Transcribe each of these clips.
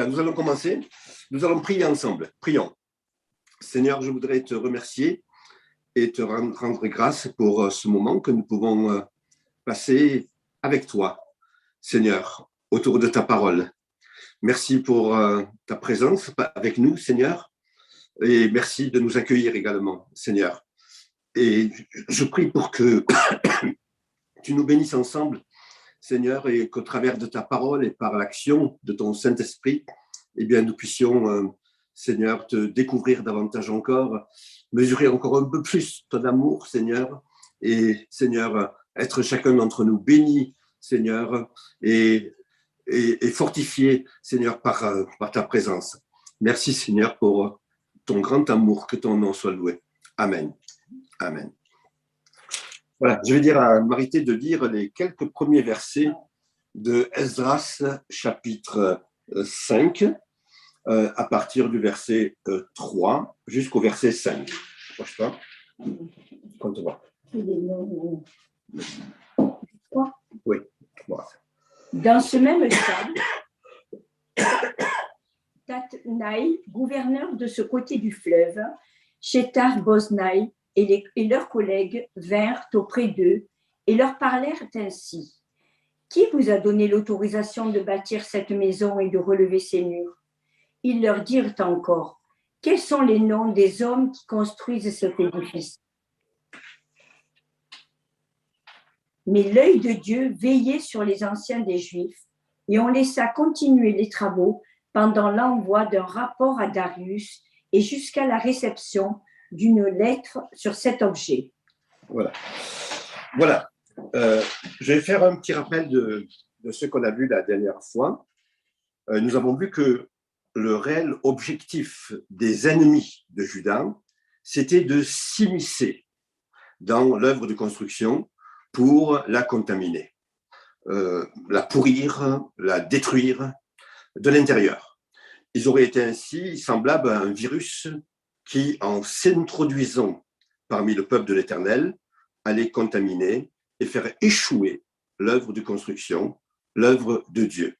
Voilà, nous allons commencer. Nous allons prier ensemble. Prions. Seigneur, je voudrais te remercier et te rendre grâce pour ce moment que nous pouvons passer avec toi, Seigneur, autour de ta parole. Merci pour ta présence avec nous, Seigneur, et merci de nous accueillir également, Seigneur. Et je prie pour que tu nous bénisses ensemble, Seigneur, et qu'au travers de ta parole et par l'action de ton Saint-Esprit, eh bien, nous puissions, Seigneur, te découvrir davantage encore, mesurer encore un peu plus ton amour, Seigneur, et, Seigneur, être chacun d'entre nous béni, Seigneur, et fortifié, Seigneur, par ta présence. Merci, Seigneur, pour ton grand amour, que ton nom soit loué. Amen. Amen. Voilà, je vais dire à Marité de lire les quelques premiers versets de Esdras, chapitre 5, à partir du verset 3 jusqu'au verset 5. Proche pas. Compte voir. Oui, 3. Dans ce même stade, Tatnaï, gouverneur de ce côté du fleuve, Shethar-Boznaï et leurs collègues vinrent auprès d'eux et leur parlèrent ainsi. Qui vous a donné l'autorisation de bâtir cette maison et de relever ses murs? Ils leur dirent encore, quels sont les noms des hommes qui construisent cet édifice? Mais l'œil de Dieu veillait sur les anciens des Juifs et on laissa continuer les travaux pendant l'envoi d'un rapport à Darius et jusqu'à la réception d'une lettre sur cet objet. Voilà. Voilà. Je vais faire un petit rappel de ce qu'on a vu la dernière fois. Nous avons vu que le réel objectif des ennemis de Juda, c'était de s'immiscer dans l'œuvre de construction pour la contaminer, la pourrir, la détruire de l'intérieur. Ils auraient été ainsi semblables à un virus qui, en s'introduisant parmi le peuple de l'Éternel, allait contaminer et faire échouer l'œuvre de construction, l'œuvre de Dieu.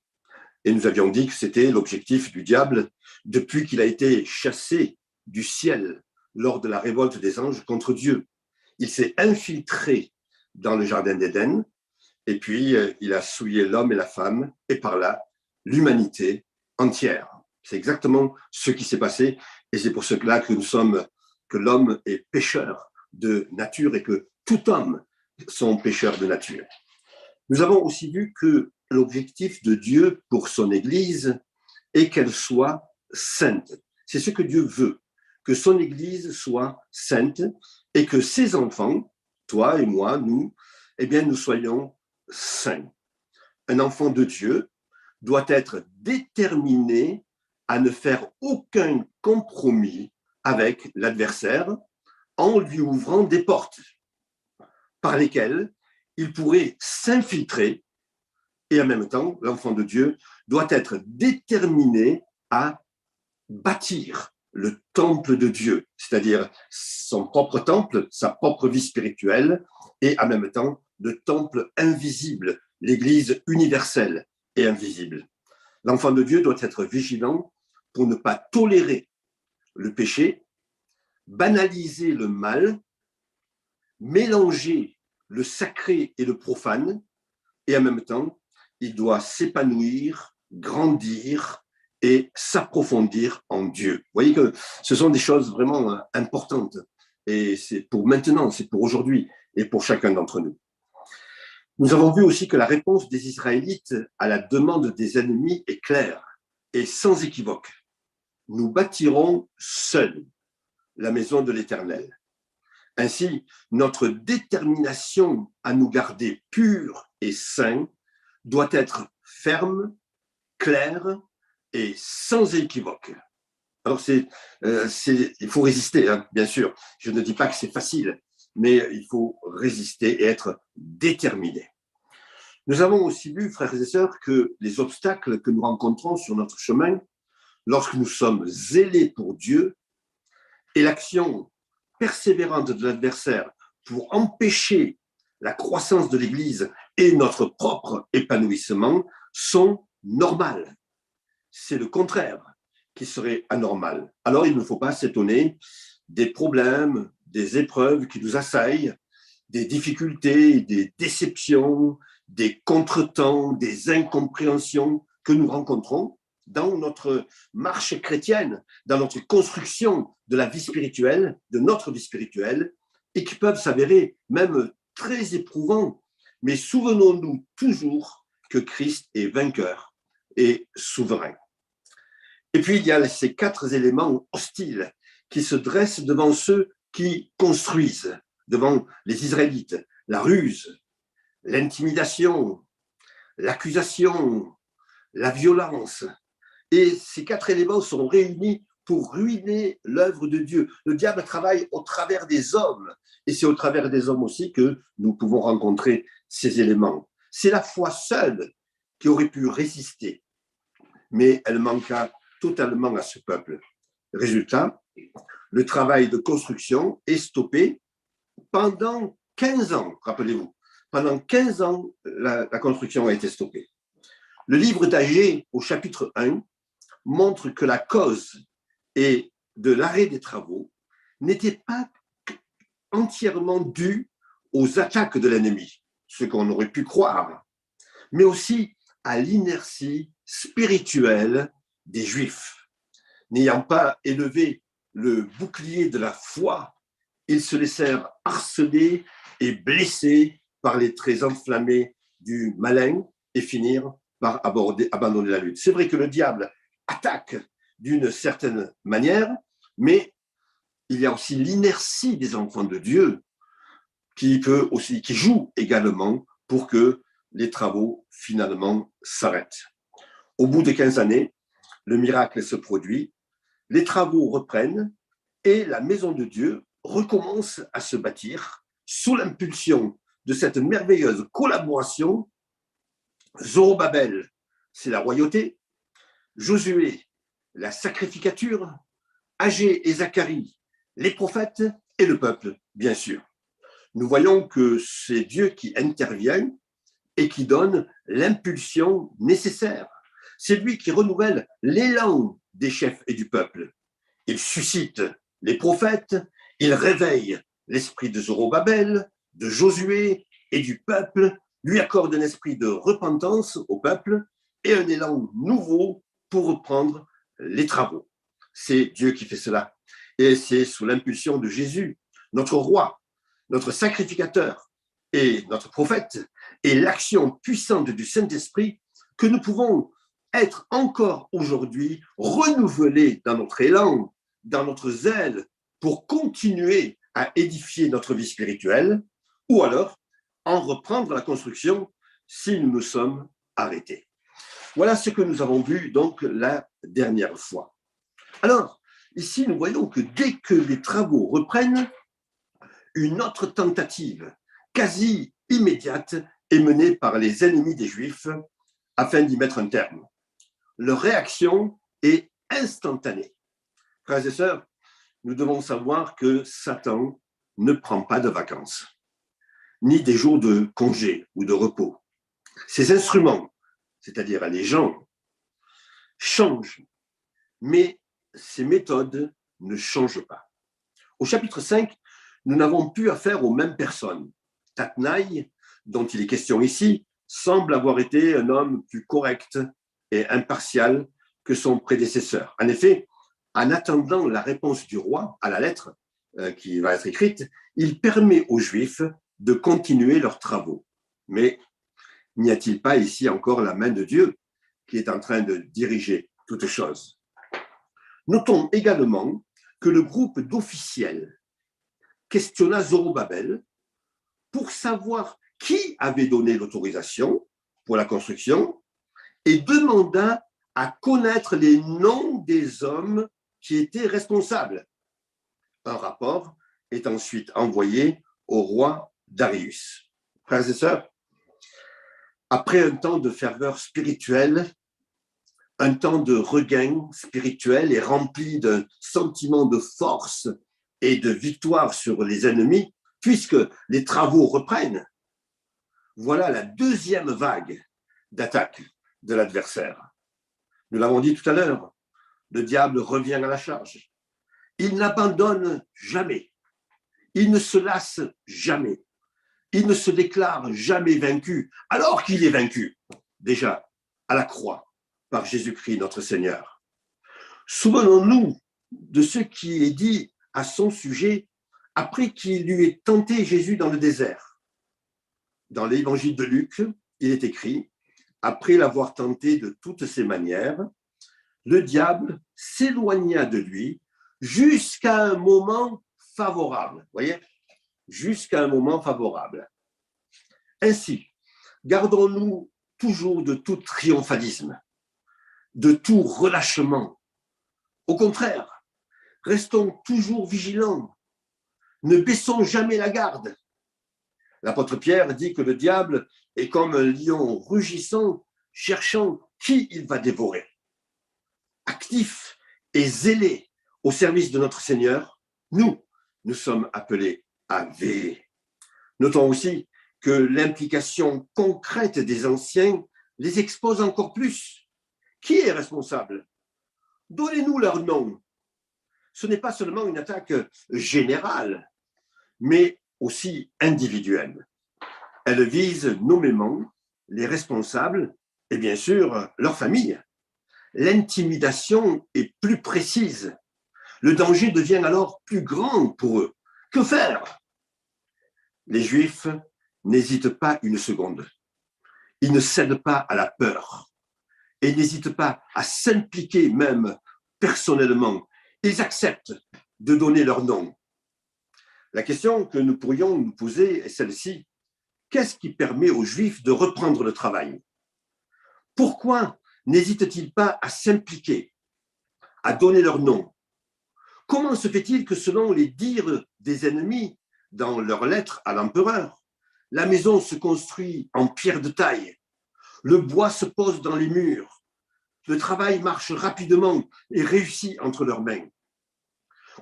Et nous avions dit que c'était l'objectif du diable depuis qu'il a été chassé du ciel lors de la révolte des anges contre Dieu. Il s'est infiltré dans le jardin d'Éden et puis il a souillé l'homme et la femme et par là l'humanité entière. C'est exactement ce qui s'est passé et c'est pour cela que l'homme est pécheur de nature et que tout homme sont pécheurs de nature. Nous avons aussi vu que l'objectif de Dieu pour son Église est qu'elle soit sainte. C'est ce que Dieu veut, que son Église soit sainte et que ses enfants, toi et moi, nous, eh bien, nous soyons saints. Un enfant de Dieu doit être déterminé à ne faire aucun compromis avec l'adversaire en lui ouvrant des portes par lesquelles il pourrait s'infiltrer et en même temps, l'enfant de Dieu doit être déterminé à bâtir le temple de Dieu, c'est-à-dire son propre temple, sa propre vie spirituelle et en même temps le temple invisible, l'Église universelle et invisible. L'enfant de Dieu doit être vigilant pour ne pas tolérer le péché, banaliser le mal, mélanger le sacré et le profane et en même temps, il doit s'épanouir, grandir et s'approfondir en Dieu. Vous voyez que ce sont des choses vraiment importantes. Et c'est pour maintenant, c'est pour aujourd'hui et pour chacun d'entre nous. Nous avons vu aussi que la réponse des Israélites à la demande des ennemis est claire et sans équivoque. Nous bâtirons seuls la maison de l'Éternel. Ainsi, notre détermination à nous garder purs et saints doit être ferme, claire et sans équivoque. Alors, il faut résister, hein, bien sûr. Je ne dis pas que c'est facile, mais il faut résister et être déterminé. Nous avons aussi vu, frères et sœurs, que les obstacles que nous rencontrons sur notre chemin, lorsque nous sommes zélés pour Dieu, et l'action persévérante de l'adversaire pour empêcher la croissance de l'Église et notre propre épanouissement sont normales. c'est le contraire qui serait anormal. Alors, il ne faut pas s'étonner des problèmes, des épreuves qui nous assaillent, des difficultés, des déceptions, des contretemps, des incompréhensions que nous rencontrons dans notre marche chrétienne, dans notre construction de la vie spirituelle, de notre vie spirituelle, et qui peuvent s'avérer même très éprouvants. Mais souvenons-nous toujours que Christ est vainqueur et souverain. Et puis, il y a ces 4 éléments hostiles qui se dressent devant ceux qui construisent, devant les Israélites: la ruse, l'intimidation, l'accusation, la violence. Et ces 4 éléments sont réunis pour ruiner l'œuvre de Dieu. Le diable travaille au travers des hommes, et c'est au travers des hommes aussi que nous pouvons rencontrer ces éléments. C'est la foi seule qui aurait pu résister, mais elle manqua totalement à ce peuple. Résultat, le travail de construction est stoppé pendant 15 ans, rappelez-vous. Pendant 15 ans, la construction a été stoppée. Le livre d'Agée, au chapitre 1, montre que la cause de l'arrêt des travaux n'était pas entièrement due aux attaques de l'ennemi, ce qu'on aurait pu croire, mais aussi à l'inertie spirituelle des Juifs. N'ayant pas élevé le bouclier de la foi, ils se laissèrent harceler et blesser par les traits enflammés du malin et finirent par abandonner la lutte. C'est vrai que le diable attaque d'une certaine manière, mais il y a aussi l'inertie des enfants de Dieu qui joue également pour que les travaux finalement s'arrêtent. Au bout de 15 années, le miracle se produit, les travaux reprennent et la maison de Dieu recommence à se bâtir sous l'impulsion de cette merveilleuse collaboration. Zorobabel, c'est la royauté, Josué, la sacrificature, Agée et Zacharie, les prophètes et le peuple, bien sûr. Nous voyons que c'est Dieu qui intervient et qui donne l'impulsion nécessaire. C'est lui qui renouvelle l'élan des chefs et du peuple. Il suscite les prophètes, il réveille l'esprit de Zorobabel, de Josué et du peuple, lui accorde un esprit de repentance au peuple et un élan nouveau pour reprendre les travaux. C'est Dieu qui fait cela. Et c'est sous l'impulsion de Jésus, notre roi, notre sacrificateur et notre prophète, et l'action puissante du Saint-Esprit que nous pouvons être encore aujourd'hui renouvelés dans notre élan, dans notre zèle, pour continuer à édifier notre vie spirituelle, ou alors en reprendre la construction si nous nous sommes arrêtés. Voilà ce que nous avons vu donc la dernière fois. Alors, ici, nous voyons que dès que les travaux reprennent, une autre tentative quasi immédiate est menée par les ennemis des Juifs afin d'y mettre un terme. Leur réaction est instantanée. Frères et sœurs, nous devons savoir que Satan ne prend pas de vacances, ni des jours de congé ou de repos. Ses instruments, c'est-à-dire les gens, changent, mais ses méthodes ne changent pas. Au chapitre 5, nous n'avons plus affaire aux mêmes personnes. Tatnaï, dont il est question ici, semble avoir été un homme plus correct et impartial que son prédécesseur. En effet, en attendant la réponse du roi à la lettre qui va être écrite, il permet aux Juifs de continuer leurs travaux. Mais n'y a-t-il pas ici encore la main de Dieu qui est en train de diriger toutes choses? Notons également que le groupe d'officiels questionna Zorobabel pour savoir qui avait donné l'autorisation pour la construction et demanda à connaître les noms des hommes qui étaient responsables. Un rapport est ensuite envoyé au roi Darius. Frères et sœurs, après un temps de ferveur spirituelle, un temps de regain spirituel et rempli d'un sentiment de force et de victoire sur les ennemis, puisque les travaux reprennent, voilà la deuxième vague d'attaque de l'adversaire. Nous l'avons dit tout à l'heure, le diable revient à la charge. Il n'abandonne jamais. Il ne se lasse jamais. Il ne se déclare jamais vaincu, alors qu'il est vaincu, déjà, à la croix, par Jésus-Christ notre Seigneur. Souvenons-nous de ce qui est dit à son sujet après qu'il lui ait tenté Jésus dans le désert. Dans l'évangile de Luc, il est écrit, après l'avoir tenté de toutes ses manières, le diable s'éloigna de lui jusqu'à un moment favorable. Voyez, jusqu'à un moment favorable. Ainsi, gardons-nous toujours de tout triomphalisme, de tout relâchement. Au contraire, restons toujours vigilants. Ne baissons jamais la garde. L'apôtre Pierre dit que le diable est comme un lion rugissant, cherchant qui il va dévorer. Actif et zélé au service de notre Seigneur, nous sommes appelés à veiller. Notons aussi que l'implication concrète des anciens les expose encore plus. Qui est responsable? Donnez-nous leur nom. Ce n'est pas seulement une attaque générale, mais aussi individuelle. Elle vise nommément les responsables et bien sûr leur famille. L'intimidation est plus précise. Le danger devient alors plus grand pour eux. Que faire? Les Juifs n'hésitent pas une seconde. Ils ne cèdent pas à la peur et n'hésitent pas à s'impliquer même personnellement. Ils acceptent de donner leur nom. La question que nous pourrions nous poser est celle-ci. Qu'est-ce qui permet aux Juifs de reprendre le travail? Pourquoi n'hésitent-ils pas à s'impliquer, à donner leur nom? Comment se fait-il que selon les dires des ennemis dans leurs lettres à l'empereur, la maison se construit en pierre de taille, le bois se pose dans les murs, le travail marche rapidement et réussit entre leurs mains?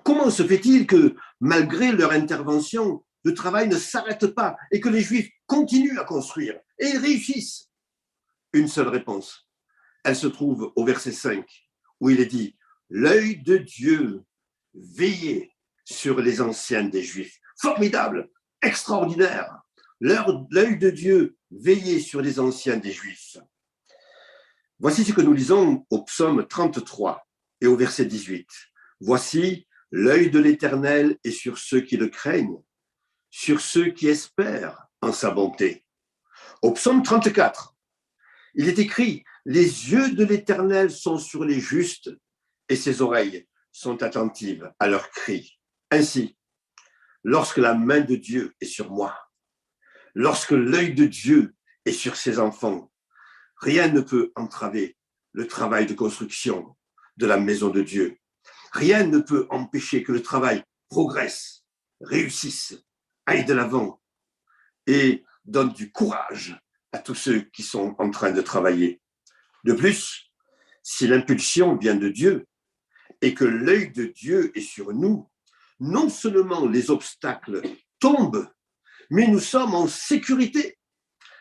Comment se fait-il que, malgré leur intervention, le travail ne s'arrête pas et que les Juifs continuent à construire et ils réussissent? Une seule réponse. Elle se trouve au verset 5, où il est dit « L'œil de Dieu veillait sur les anciens des Juifs. » Formidable, extraordinaire. L'œil de Dieu veillait sur les anciens des Juifs. Voici ce que nous lisons au psaume 33 et au verset 18. Voici, l'œil de l'Éternel est sur ceux qui le craignent, sur ceux qui espèrent en sa bonté. Au psaume 34, il est écrit, les yeux de l'Éternel sont sur les justes et ses oreilles sont attentives à leurs cris. Ainsi, lorsque la main de Dieu est sur moi, lorsque l'œil de Dieu est sur ses enfants, rien ne peut entraver le travail de construction de la maison de Dieu. Rien ne peut empêcher que le travail progresse, réussisse, aille de l'avant et donne du courage à tous ceux qui sont en train de travailler. De plus, si l'impulsion vient de Dieu et que l'œil de Dieu est sur nous, non seulement les obstacles tombent, mais nous sommes en sécurité.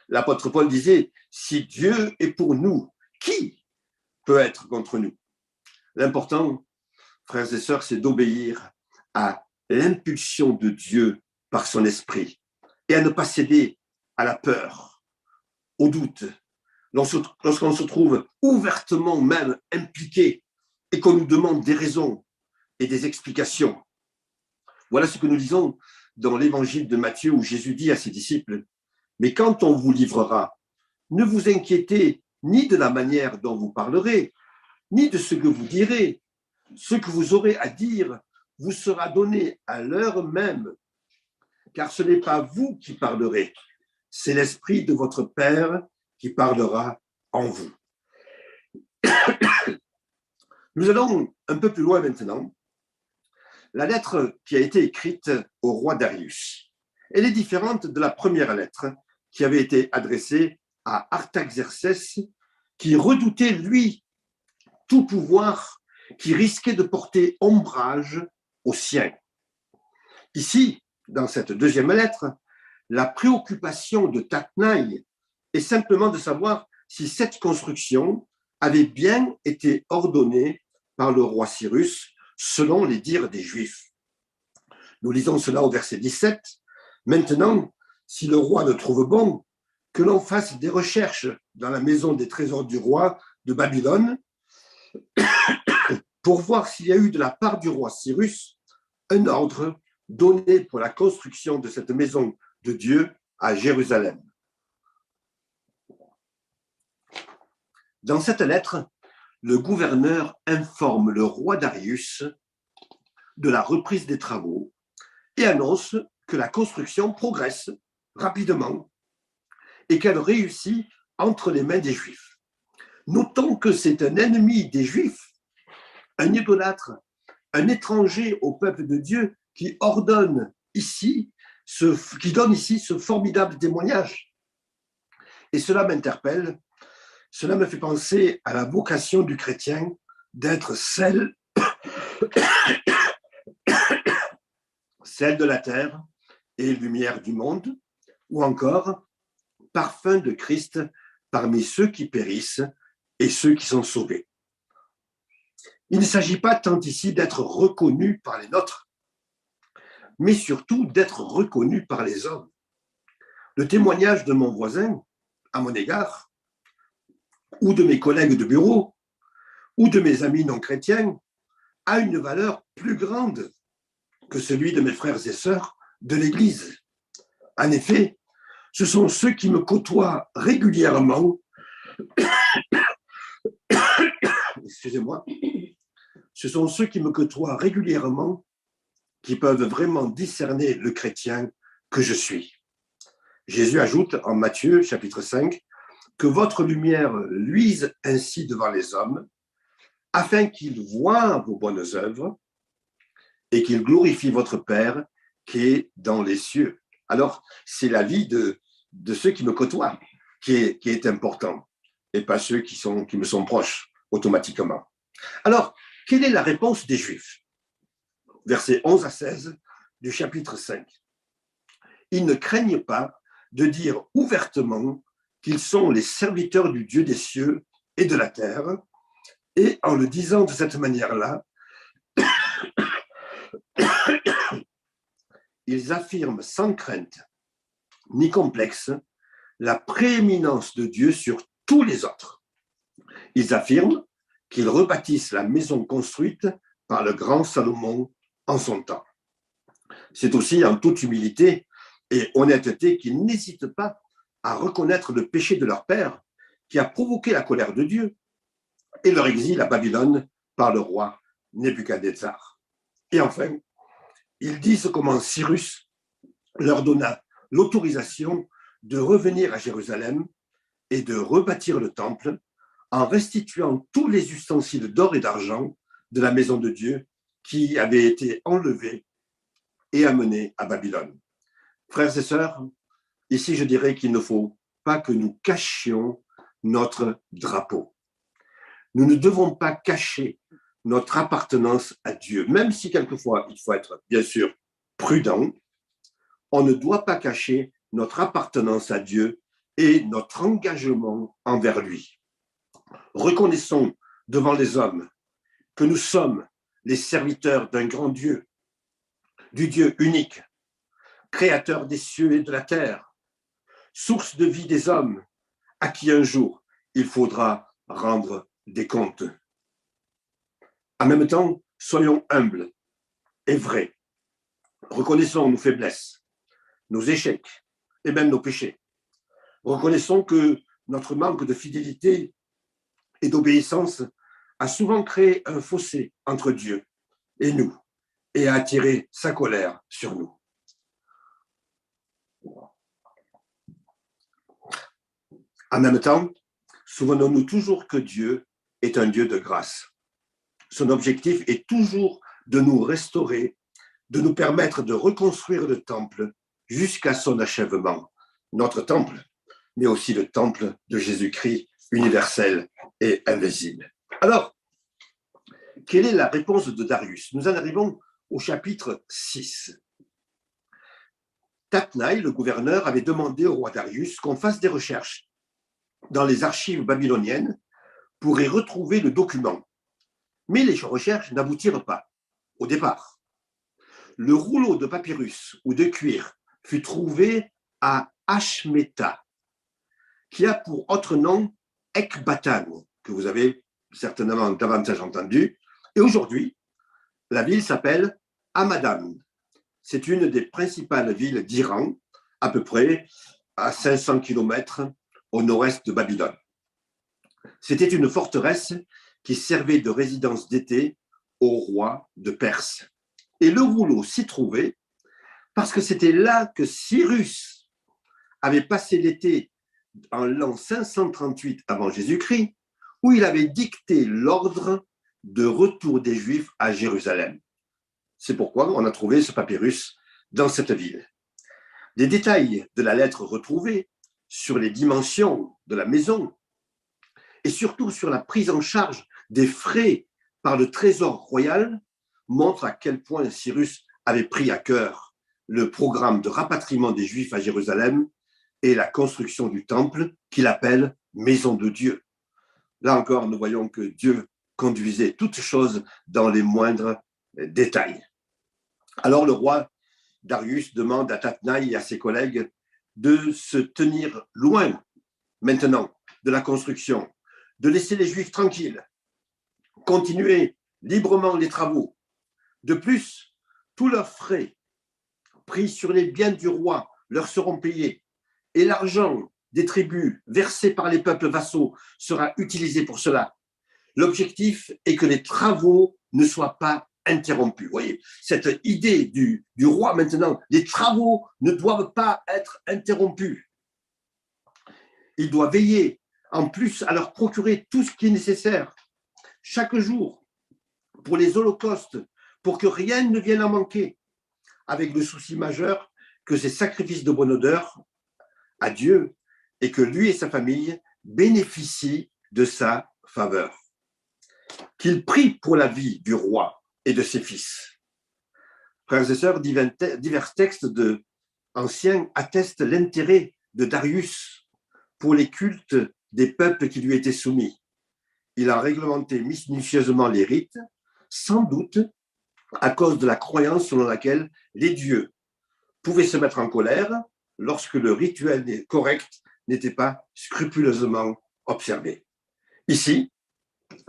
L'apôtre Paul disait, si Dieu est pour nous, qui peut être contre nous? L'important, frères et sœurs, c'est d'obéir à l'impulsion de Dieu par son esprit et à ne pas céder à la peur, au doute, lorsqu'on se trouve ouvertement même impliqué et qu'on nous demande des raisons et des explications. Voilà ce que nous lisons dans l'évangile de Matthieu où Jésus dit à ses disciples, « Mais quand on vous livrera, ne vous inquiétez ni de la manière dont vous parlerez, ni de ce que vous direz. Ce que vous aurez à dire vous sera donné à l'heure même, car ce n'est pas vous qui parlerez, c'est l'Esprit de votre Père qui parlera en vous. » Nous allons un peu plus loin maintenant. La lettre qui a été écrite au roi Darius, elle est différente de la première lettre qui avait été adressée à Artaxerxès, qui redoutait, lui, tout pouvoir qui risquait de porter ombrage aux siens. Ici, dans cette deuxième lettre, la préoccupation de Tatnaï est simplement de savoir si cette construction avait bien été ordonnée par le roi Cyrus, selon les dires des Juifs. Nous lisons cela au verset 17. Maintenant, si le roi le trouve bon, que l'on fasse des recherches dans la maison des trésors du roi de Babylone pour voir s'il y a eu de la part du roi Cyrus un ordre donné pour la construction de cette maison de Dieu à Jérusalem. Dans cette lettre, le gouverneur informe le roi Darius de la reprise des travaux et annonce que la construction progresse rapidement et qu'elle réussit entre les mains des Juifs. Notons que c'est un ennemi des Juifs, un idolâtre, un étranger au peuple de Dieu qui donne ici ce formidable témoignage. Et cela m'interpelle, cela me fait penser à la vocation du chrétien d'être celle de la terre et lumière du monde, ou encore parfum de Christ parmi ceux qui périssent et ceux qui sont sauvés. Il ne s'agit pas tant ici d'être reconnu par les nôtres, mais surtout d'être reconnu par les hommes. Le témoignage de mon voisin à mon égard, ou de mes collègues de bureau, ou de mes amis non chrétiens, a une valeur plus grande que celui de mes frères et sœurs de l'Église. En effet, ce sont ceux qui me côtoient régulièrement, excusez-moi, ce sont ceux qui me côtoient régulièrement qui peuvent vraiment discerner le chrétien que je suis. Jésus ajoute en Matthieu chapitre 5 que votre lumière luise ainsi devant les hommes, afin qu'ils voient vos bonnes œuvres et qu'ils glorifient votre Père qui est dans les cieux. Alors, c'est la vie de ceux qui me côtoient qui est important, et pas ceux qui me sont proches automatiquement. Alors, quelle est la réponse des Juifs? Versets 11 à 16 du chapitre 5. Ils ne craignent pas de dire ouvertement qu'ils sont les serviteurs du Dieu des cieux et de la terre, et en le disant de cette manière-là, ils affirment sans crainte ni complexe la prééminence de Dieu sur tous les autres. Ils affirment qu'ils rebâtissent la maison construite par le grand Salomon en son temps. C'est aussi en toute humilité et honnêteté qu'ils n'hésitent pas à reconnaître le péché de leur père qui a provoqué la colère de Dieu et leur exil à Babylone par le roi Nebuchadnezzar. Et enfin, ils disent comment Cyrus leur donna l'autorisation de revenir à Jérusalem et de rebâtir le temple en restituant tous les ustensiles d'or et d'argent de la maison de Dieu qui avaient été enlevés et amenés à Babylone. Frères et sœurs, ici je dirais qu'il ne faut pas que nous cachions notre drapeau. Nous ne devons pas cacher notre appartenance à Dieu, même si quelquefois il faut être bien sûr prudent. On ne doit pas cacher notre appartenance à Dieu et notre engagement envers lui. Reconnaissons devant les hommes que nous sommes les serviteurs d'un grand Dieu, du Dieu unique, créateur des cieux et de la terre, source de vie des hommes, à qui un jour il faudra rendre des comptes. En même temps, soyons humbles et vrais. Reconnaissons nos faiblesses, nos échecs et même nos péchés. Reconnaissons que notre manque de fidélité et d'obéissance a souvent créé un fossé entre Dieu et nous et a attiré sa colère sur nous. En même temps, souvenons-nous toujours que Dieu est un Dieu de grâce. Son objectif est toujours de nous restaurer, de nous permettre de reconstruire le temple jusqu'à son achèvement. Notre temple, mais aussi le temple de Jésus-Christ universel et invisible. Alors, quelle est la réponse de Darius? Nous en arrivons au chapitre 6. Tatnaï, le gouverneur, avait demandé au roi Darius qu'on fasse des recherches dans les archives babyloniennes pour y retrouver le document. Mais les recherches n'aboutirent pas au départ. Le rouleau de papyrus ou de cuir fut trouvé à Ashmeta, qui a pour autre nom Ecbatane, que vous avez certainement davantage entendu. Et aujourd'hui, la ville s'appelle Hamadan. C'est une des principales villes d'Iran, à peu près à 500 km au nord-est de Babylone. C'était une forteresse qui servait de résidence d'été au roi de Perse. Et le rouleau s'y trouvait parce que c'était là que Cyrus avait passé l'été en l'an 538 avant Jésus-Christ, où il avait dicté l'ordre de retour des Juifs à Jérusalem. C'est pourquoi on a trouvé ce papyrus dans cette ville. Des détails de la lettre retrouvée sur les dimensions de la maison et surtout sur la prise en charge des frais par le trésor royal montrent à quel point Cyrus avait pris à cœur le programme de rapatriement des Juifs à Jérusalem et la construction du temple qu'il appelle Maison de Dieu. Là encore, nous voyons que Dieu conduisait toutes choses dans les moindres détails. Alors le roi Darius demande à Tatnaï et à ses collègues de se tenir loin maintenant de la construction, de laisser les Juifs tranquilles, continuer librement les travaux. De plus, tous leurs frais pris sur les biens du roi leur seront payés et l'argent des tribus versés par les peuples vassaux sera utilisé pour cela. L'objectif est que les travaux ne soient pas interrompus. Vous voyez, cette idée du roi maintenant, les travaux ne doivent pas être interrompus. Il doit veiller en plus à leur procurer tout ce qui est nécessaire chaque jour pour les holocaustes, pour que rien ne vienne à manquer, avec le souci majeur que ces sacrifices de bonne odeur à Dieu et que lui et sa famille bénéficient de sa faveur. Qu'il prie pour la vie du roi et de ses fils. Frères et sœurs, divers textes anciens attestent l'intérêt de Darius pour les cultes des peuples qui lui étaient soumis. Il a réglementé minutieusement les rites, sans doute à cause de la croyance selon laquelle les dieux pouvaient se mettre en colère lorsque le rituel correct n'était pas scrupuleusement observé. Ici,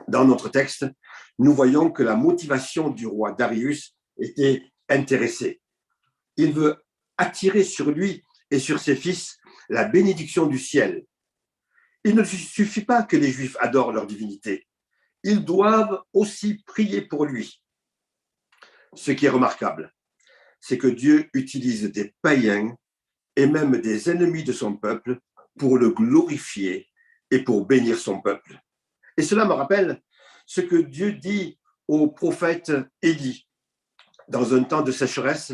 dans notre texte, nous voyons que la motivation du roi Darius était intéressée. Il veut attirer sur lui et sur ses fils la bénédiction du ciel. Il ne suffit pas que les Juifs adorent leur divinité. Ils doivent aussi prier pour lui. Ce qui est remarquable, c'est que Dieu utilise des païens et même des ennemis de son peuple pour le glorifier et pour bénir son peuple. Et cela me rappelle ce que Dieu dit au prophète Élie dans un temps de sécheresse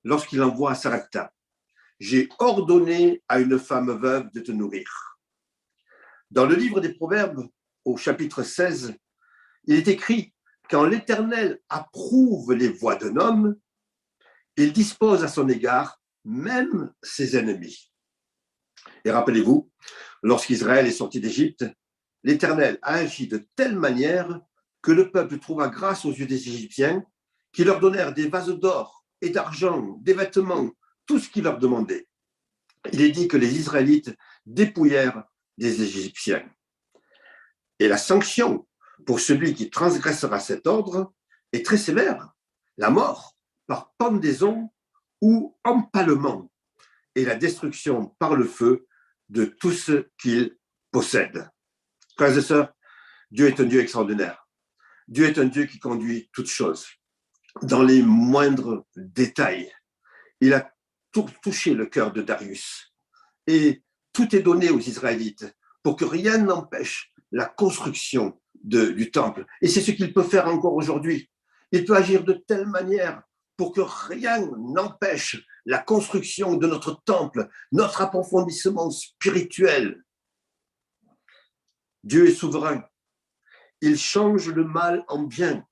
lorsqu'il envoie à Sarepta. J'ai ordonné à une femme veuve de te nourrir. Dans le livre des Proverbes, au chapitre 16, il est écrit quand l'Éternel approuve les voies d'un homme, il dispose à son égard même ses ennemis. Et rappelez-vous, lorsqu'Israël est sorti d'Égypte, l'Éternel a agi de telle manière que le peuple trouva grâce aux yeux des Égyptiens qui leur donnèrent des vases d'or et d'argent, des vêtements, tout ce qu'ils leur demandaient. Il est dit que les Israélites dépouillèrent des Égyptiens. Et la sanction pour celui qui transgressera cet ordre est très sévère, la mort par pendaison ou empalement et la destruction par le feu de tout ce qu'il possède. Frères et sœurs, Dieu est un Dieu extraordinaire. Dieu est un Dieu qui conduit toutes choses dans les moindres détails. Il a touché le cœur de Darius et tout est donné aux Israélites pour que rien n'empêche la construction du temple. Et c'est ce qu'il peut faire encore aujourd'hui. Il peut agir de telle manière pour que rien n'empêche la construction de notre temple, notre approfondissement spirituel. Dieu est souverain. Il change le mal en bien.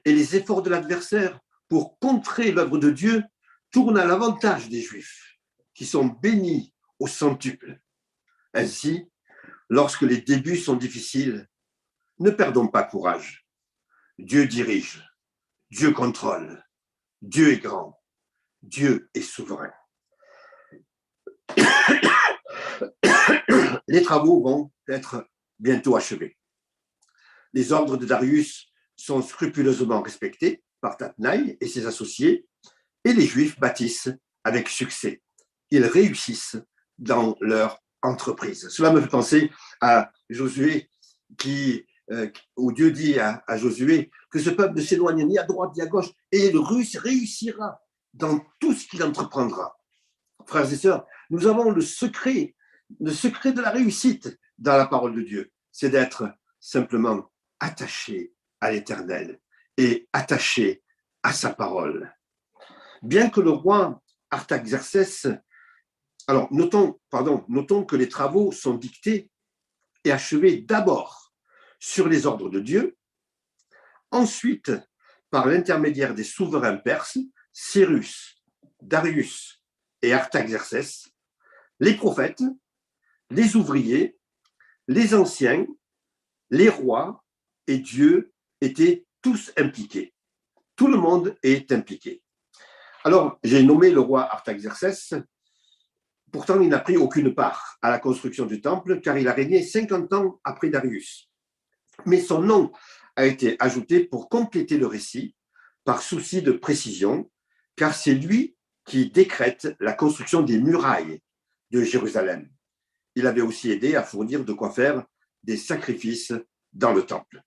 Et les efforts de l'adversaire pour contrer l'œuvre de Dieu tournent à l'avantage des Juifs, qui sont bénis au centuple. Ainsi, lorsque les débuts sont difficiles, ne perdons pas courage. Dieu dirige, Dieu contrôle, Dieu est grand, Dieu est souverain. Les travaux vont être bientôt achevés. Les ordres de Darius sont scrupuleusement respectés par Tatnaï et ses associés, et les Juifs bâtissent avec succès. Ils réussissent dans leur entreprise. Cela me fait penser à Josué, où Dieu dit à Josué que ce peuple ne s'éloigne ni à droite ni à gauche, et il réussira dans tout ce qu'il entreprendra. Frères et sœurs, nous avons le secret de la réussite dans la parole de Dieu, c'est d'être simplement attaché à l'Éternel et attaché à sa parole. Bien que le roi Artaxerxès, notons que les travaux sont dictés et achevés d'abord sur les ordres de Dieu, ensuite par l'intermédiaire des souverains perses, Cyrus, Darius et Artaxerxès, les prophètes, les ouvriers, les anciens, les rois et Dieu étaient tous impliqués. Tout le monde est impliqué. Alors, j'ai nommé le roi Artaxerxès. Pourtant, il n'a pris aucune part à la construction du temple, car il a régné 50 ans après Darius. Mais son nom a été ajouté pour compléter le récit, par souci de précision, car c'est lui qui décrète la construction des murailles de Jérusalem. Il avait aussi aidé à fournir de quoi faire des sacrifices dans le temple.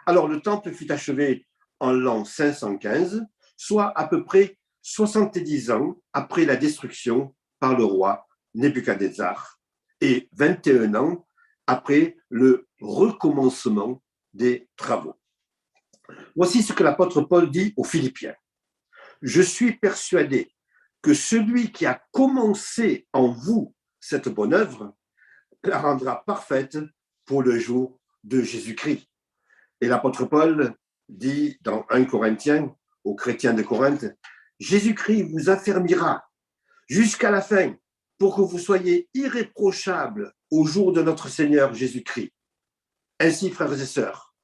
Alors, le temple fut achevé en l'an 515, soit à peu près 70 ans après la destruction par le roi Nebuchadnezzar et 21 ans après le recommencement des travaux. Voici ce que l'apôtre Paul dit aux Philippiens. « Je suis persuadé que celui qui a commencé en vous cette bonne œuvre la rendra parfaite pour le jour de Jésus-Christ. » Et l'apôtre Paul dit dans 1 Corinthiens aux chrétiens de Corinthe, « Jésus-Christ vous affermira jusqu'à la fin pour que vous soyez irréprochables au jour de notre Seigneur Jésus-Christ. » Ainsi, frères et sœurs,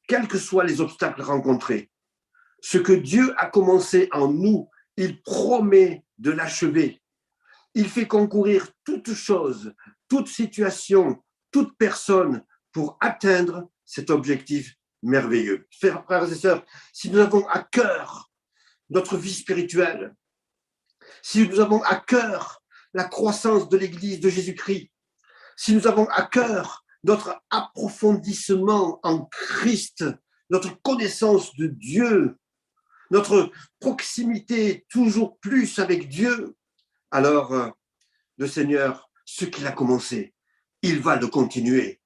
quels que soient les obstacles rencontrés, ce que Dieu a commencé en nous, il promet de l'achever. Il fait concourir toute chose, toute situation, toute personne pour atteindre cet objectif merveilleux. Frères et sœurs, si nous avons à cœur notre vie spirituelle, si nous avons à cœur la croissance de l'Église de Jésus-Christ, si nous avons à cœur notre approfondissement en Christ, notre connaissance de Dieu, notre proximité toujours plus avec Dieu, alors le Seigneur, ce qu'il a commencé, il va le continuer.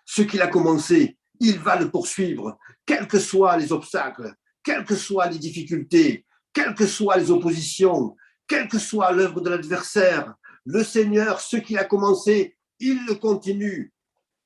Ce qu'il a commencé, il va le poursuivre, quels que soient les obstacles, quelles que soient les difficultés, quelles que soient les oppositions, quelle que soit l'œuvre de l'adversaire. Le Seigneur, ce qu'il a commencé, il le continue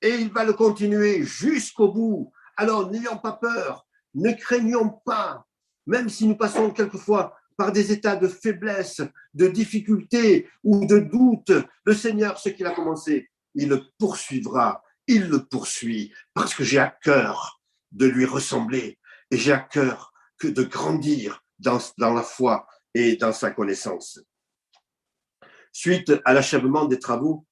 et il va le continuer jusqu'au bout. Alors, n'ayons pas peur, ne craignons pas, même si nous passons quelquefois par des états de faiblesse, de difficulté ou de doute. Le Seigneur, ce qu'il a commencé, il le poursuivra, il le poursuit, parce que j'ai à cœur de lui ressembler et j'ai à cœur que de grandir dans la foi et dans sa connaissance. Suite à l'achèvement des travaux,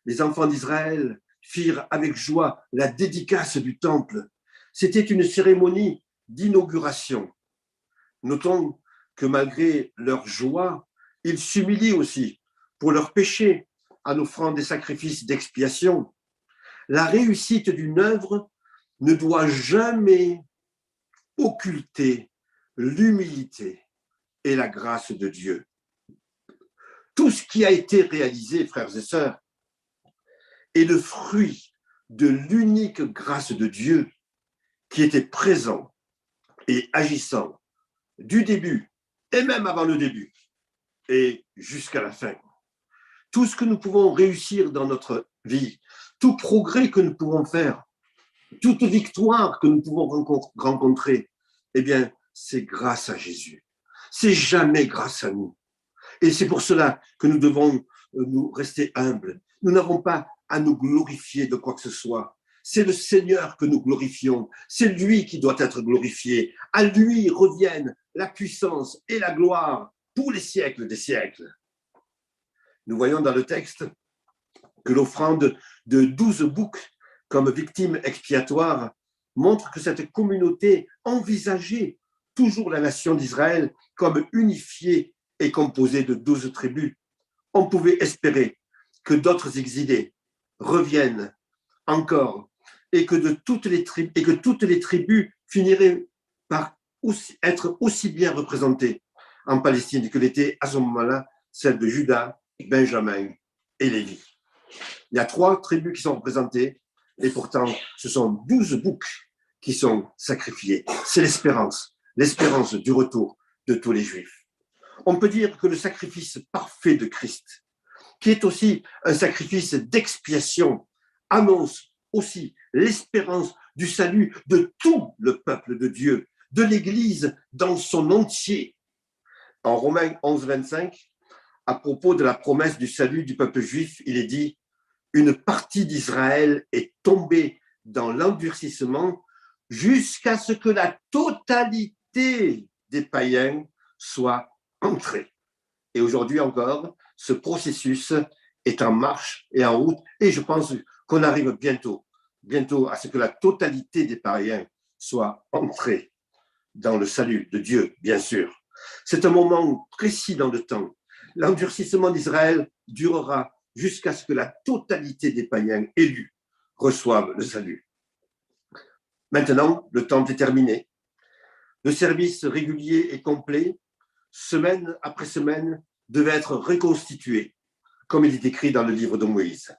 les enfants d'Israël firent avec joie la dédicace du temple. C'était une cérémonie d'inauguration. Notons que malgré leur joie, ils s'humilient aussi pour leurs péchés en offrant des sacrifices d'expiation. La réussite d'une œuvre ne doit jamais occulter l'humilité et la grâce de Dieu. Tout ce qui a été réalisé, frères et sœurs, est le fruit de l'unique grâce de Dieu qui était présent et agissant du début et même avant le début et jusqu'à la fin. Tout ce que nous pouvons réussir dans notre vie, tout progrès que nous pouvons faire, toute victoire que nous pouvons rencontrer, eh bien, c'est grâce à Jésus. C'est jamais grâce à nous. Et c'est pour cela que nous devons nous rester humbles. Nous n'avons pas à nous glorifier de quoi que ce soit. C'est le Seigneur que nous glorifions. C'est lui qui doit être glorifié. À lui reviennent la puissance et la gloire pour les siècles des siècles. Nous voyons dans le texte que l'offrande de 12 boucs comme victime expiatoire montre que cette communauté envisageait toujours la nation d'Israël comme unifiée et composée de 12 tribus. On pouvait espérer que d'autres exilés reviennent encore et que toutes les tribus finiraient par être aussi bien représentées en Palestine que l'étaient à ce moment-là celles de Juda, Benjamin et Lévi. Il y a 3 tribus qui sont représentées et pourtant ce sont 12 boucs qui sont sacrifiés. C'est l'espérance du retour de tous les Juifs. On peut dire que le sacrifice parfait de Christ, qui est aussi un sacrifice d'expiation, annonce aussi l'espérance du salut de tout le peuple de Dieu, de l'Église dans son entier. En Romains 11, 25, à propos de la promesse du salut du peuple juif, il est dit « Une partie d'Israël est tombée dans l'endurcissement jusqu'à ce que la totalité des païens soit entrée. » Et aujourd'hui encore, ce processus est en marche et en route, et je pense qu'on arrive bientôt à ce que la totalité des païens soit entrée dans le salut de Dieu, bien sûr. C'est un moment précis dans le temps. L'endurcissement d'Israël durera jusqu'à ce que la totalité des païens élus reçoivent le salut. Maintenant, le temps est terminé. Le service régulier et complet, semaine après semaine, devait être reconstitué, comme il est écrit dans le livre de Moïse.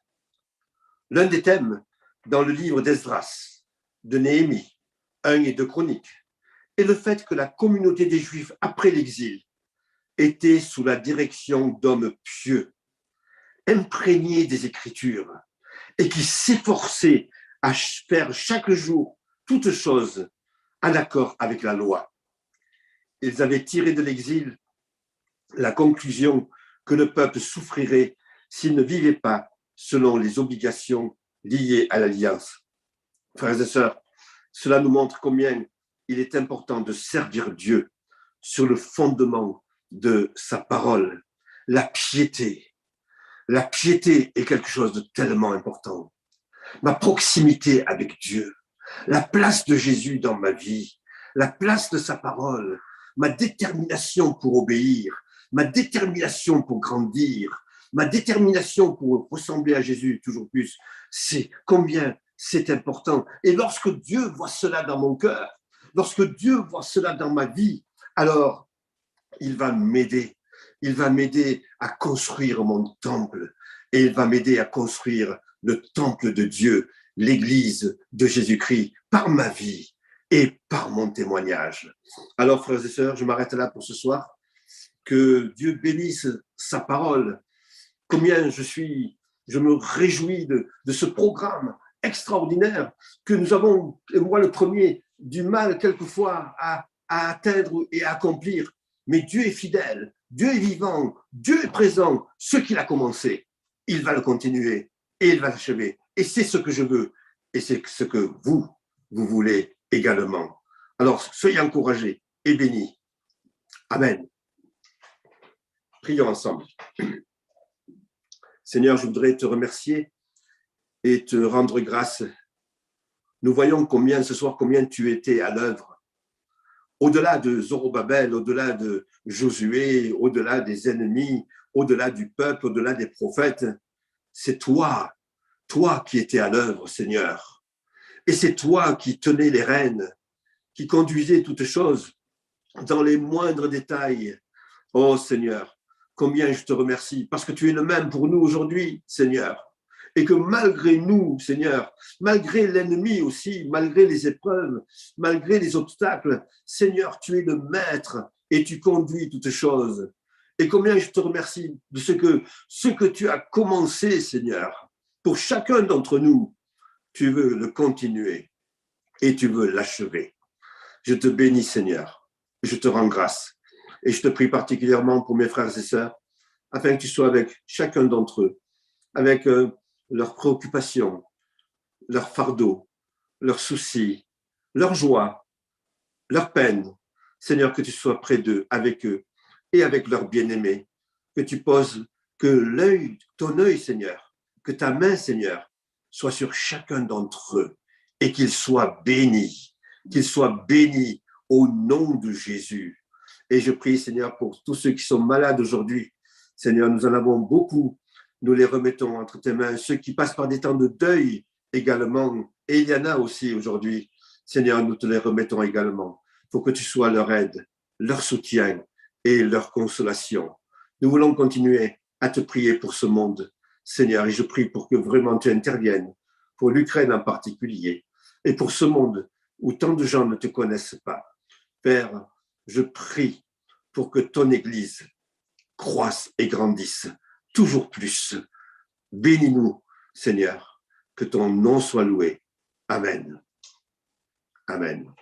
L'un des thèmes dans le livre d'Esdras, de Néhémie, 1 et 2 Chroniques, est le fait que la communauté des Juifs, après l'exil, était sous la direction d'hommes pieux, imprégnés des Écritures, et qui s'efforçaient à faire chaque jour toutes choses en accord avec la loi. Ils avaient tiré de l'exil la conclusion que le peuple souffrirait s'il ne vivait pas selon les obligations liées à l'alliance. Frères et sœurs, cela nous montre combien il est important de servir Dieu sur le fondement de sa parole. La piété est quelque chose de tellement important. Ma proximité avec Dieu, la place de Jésus dans ma vie, la place de sa parole, ma détermination pour obéir, ma détermination pour grandir, ma détermination pour ressembler à Jésus toujours plus, c'est combien c'est important. Et lorsque Dieu voit cela dans mon cœur, lorsque Dieu voit cela dans ma vie, alors il va m'aider. Il va m'aider à construire mon temple et il va m'aider à construire le temple de Dieu, l'Église de Jésus-Christ, par ma vie et par mon témoignage. Alors, frères et sœurs, je m'arrête là pour ce soir. Que Dieu bénisse sa parole. Combien je me réjouis de ce programme extraordinaire que nous avons, et moi le premier, du mal quelquefois à atteindre et à accomplir. Mais Dieu est fidèle, Dieu est vivant, Dieu est présent. Ce qu'il a commencé, il va le continuer et il va l'achever. Et c'est ce que je veux et c'est ce que vous voulez également. Alors, soyez encouragés et bénis. Amen. Prions ensemble. Seigneur, je voudrais te remercier et te rendre grâce. Nous voyons ce soir combien tu étais à l'œuvre. Au-delà de Zorobabel, au-delà de Josué, au-delà des ennemis, au-delà du peuple, au-delà des prophètes, c'est toi qui étais à l'œuvre, Seigneur. Et c'est toi qui tenais les rênes, qui conduisais toutes choses dans les moindres détails. Oh Seigneur, combien je te remercie, parce que tu es le même pour nous aujourd'hui, Seigneur. Et que malgré nous, Seigneur, malgré l'ennemi aussi, malgré les épreuves, malgré les obstacles, Seigneur, tu es le maître et tu conduis toutes choses. Et combien je te remercie de ce que tu as commencé, Seigneur. Pour chacun d'entre nous, tu veux le continuer et tu veux l'achever. Je te bénis, Seigneur. Je te rends grâce. Et je te prie particulièrement pour mes frères et sœurs, afin que tu sois avec chacun d'entre eux, avec leurs préoccupations, leurs fardeaux, leurs soucis, leurs joies, leurs peines. Seigneur, que tu sois près d'eux, avec eux et avec leurs bien-aimés. Que tu poses, que ton œil, Seigneur, que ta main, Seigneur, soit sur chacun d'entre eux et qu'ils soient bénis au nom de Jésus. Et je prie, Seigneur, pour tous ceux qui sont malades aujourd'hui. Seigneur, nous en avons beaucoup. Nous les remettons entre tes mains. Ceux qui passent par des temps de deuil également. Et il y en a aussi aujourd'hui. Seigneur, nous te les remettons également. Pour que tu sois leur aide, leur soutien et leur consolation. Nous voulons continuer à te prier pour ce monde, Seigneur, et je prie pour que vraiment tu interviennes, pour l'Ukraine en particulier, et pour ce monde où tant de gens ne te connaissent pas. Père, je prie pour que ton Église croisse et grandisse toujours plus. Bénis-nous, Seigneur, que ton nom soit loué. Amen. Amen.